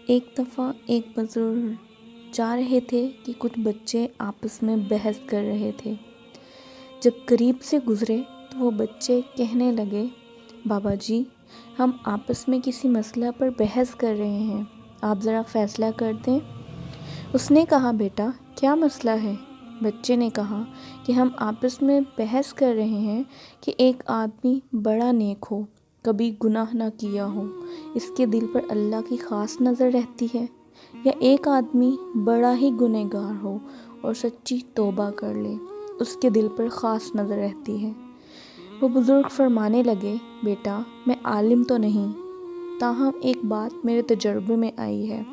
ایک دفعہ ایک بزرگ جا رہے تھے کہ کچھ بچے آپس میں بحث کر رہے تھے۔ جب قریب سے گزرے تو وہ بچے کہنے لگے، بابا جی، ہم آپس میں کسی مسئلہ پر بحث کر رہے ہیں، آپ ذرا فیصلہ کر دیں۔ اس نے کہا، بیٹا کیا مسئلہ ہے؟ بچے نے کہا کہ ہم آپس میں بحث کر رہے ہیں کہ ایک آدمی بڑا نیک ہو، کبھی گناہ نہ کیا ہو، اس کے دل پر اللہ کی خاص نظر رہتی ہے، یا ایک آدمی بڑا ہی گنہگار ہو اور سچی توبہ کر لے، اس کے دل پر خاص نظر رہتی ہے۔ وہ بزرگ فرمانے لگے، بیٹا میں عالم تو نہیں، تاہم ایک بات میرے تجربے میں آئی ہے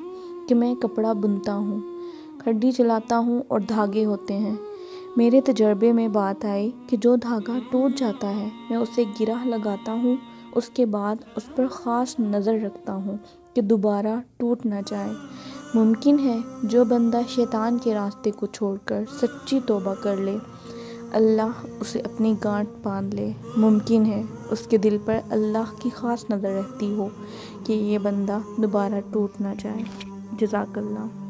کہ میں کپڑا بنتا ہوں، کھڈی چلاتا ہوں اور دھاگے ہوتے ہیں۔ میرے تجربے میں بات آئی کہ جو دھاگا ٹوٹ جاتا ہے میں اسے گرہ لگاتا ہوں، اس کے بعد اس پر خاص نظر رکھتا ہوں کہ دوبارہ ٹوٹ نہ جائے۔ ممکن ہے جو بندہ شیطان کے راستے کو چھوڑ کر سچی توبہ کر لے، اللہ اسے اپنی گانٹھ باندھ لے۔ ممکن ہے اس کے دل پر اللہ کی خاص نظر رہتی ہو کہ یہ بندہ دوبارہ ٹوٹ نہ جائے۔ جزاک اللہ۔